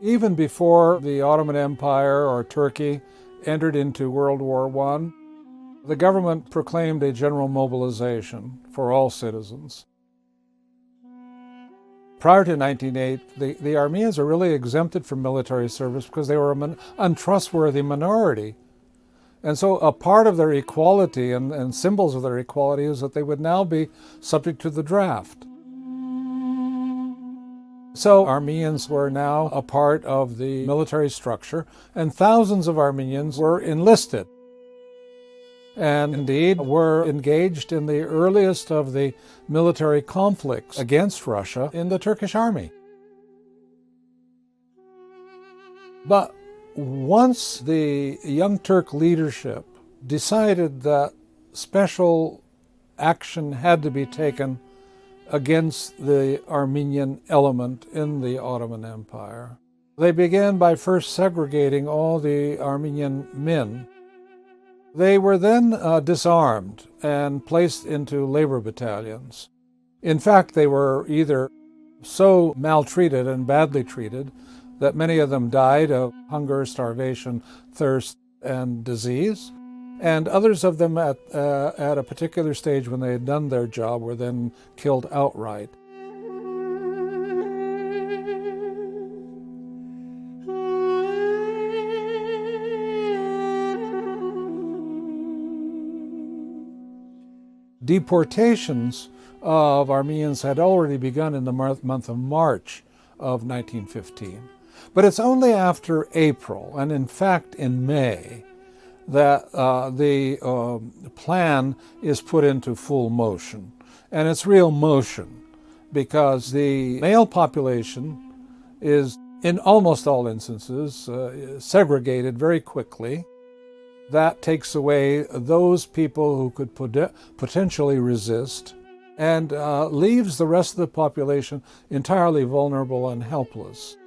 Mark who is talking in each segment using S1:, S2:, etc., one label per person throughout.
S1: Even before the Ottoman Empire or Turkey entered into World War I, the government proclaimed a general mobilization for all citizens. Prior to 1908, the Armenians are really exempted from military service because they were an untrustworthy minority. And so a part of their equality and symbols of their equality is that they would now be subject to the draft. So Armenians were now a part of the military structure, and thousands of Armenians were enlisted, and indeed were engaged in the earliest of the military conflicts against Russia in the Turkish army. But once the Young Turk leadership decided that special action had to be taken against the Armenian element in the Ottoman Empire, they began by first segregating all the Armenian men. They were then disarmed and placed into labor battalions. In fact, they were either so maltreated and badly treated that many of them died of hunger, starvation, thirst, and disease. And others of them at a particular stage when they had done their job were then killed outright. Deportations of Armenians had already begun in the month of March of 1915. But it's only after April, and in fact in May, that the plan is put into full motion. And it's real motion, because the male population is, in almost all instances, segregated very quickly. That takes away those people who could potentially resist, and leaves the rest of the population entirely vulnerable and helpless.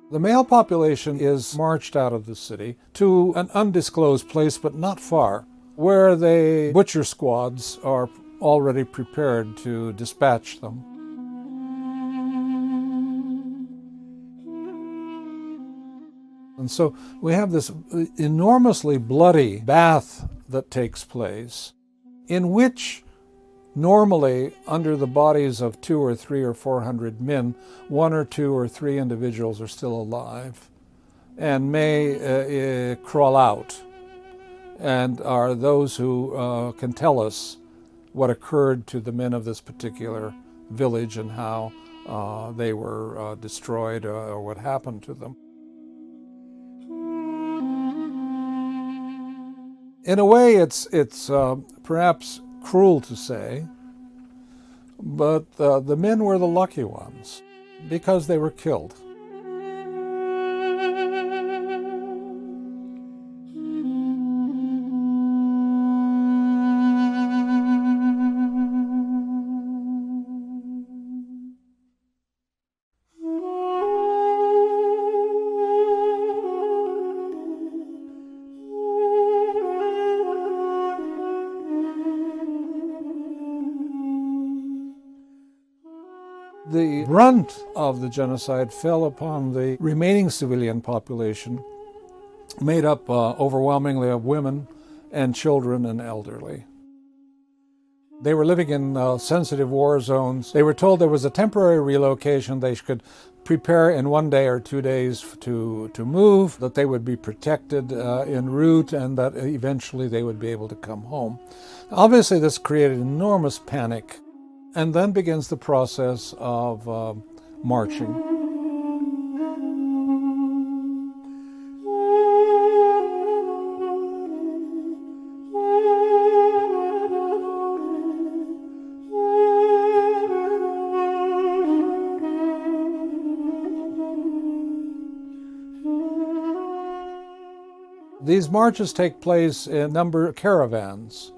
S1: The male population is marched out of the city to an undisclosed place, but not far, where the butcher squads are already prepared to dispatch them. And so we have this enormously bloody bath that takes place, in which normally, under the bodies of 200 or 300 or 400 men, 1 or 2 or 3 individuals are still alive and may crawl out, and are those who can tell us what occurred to the men of this particular village and how they were destroyed or what happened to them. In a way, it's perhaps cruel to say, but the men were the lucky ones because they were killed. The brunt of the genocide fell upon the remaining civilian population, made up overwhelmingly of women and children and elderly. They were living in sensitive war zones. They were told there was a temporary relocation. They could prepare in 1 day or 2 days to move, that they would be protected en route, and that eventually they would be able to come home. Obviously, this created enormous panic. And then begins the process of marching. These marches take place in a number of caravans.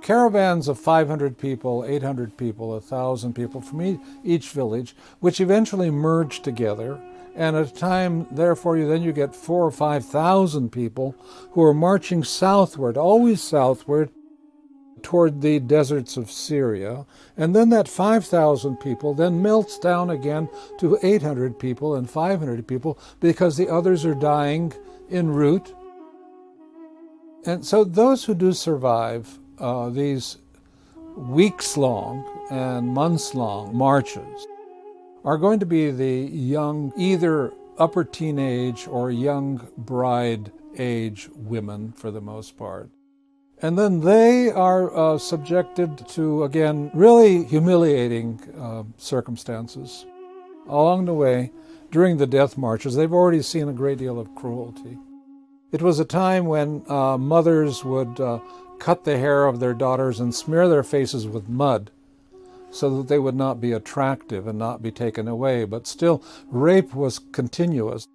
S1: Caravans of 500 people, 800 people, 1,000 people from each village, which eventually merge together. And at a time, therefore, you get 4,000 or 5,000 people who are marching southward, always southward, toward the deserts of Syria. And then that 5,000 people then melts down again to 800 people and 500 people because the others are dying en route. And so those who do survive these weeks-long and months-long marches are going to be the young, either upper teenage or young bride age women for the most part. And then they are subjected to, again, really humiliating circumstances. Along the way, during the death marches, they've already seen a great deal of cruelty. It was a time when mothers would cut the hair of their daughters and smear their faces with mud so that they would not be attractive and not be taken away. But still, rape was continuous.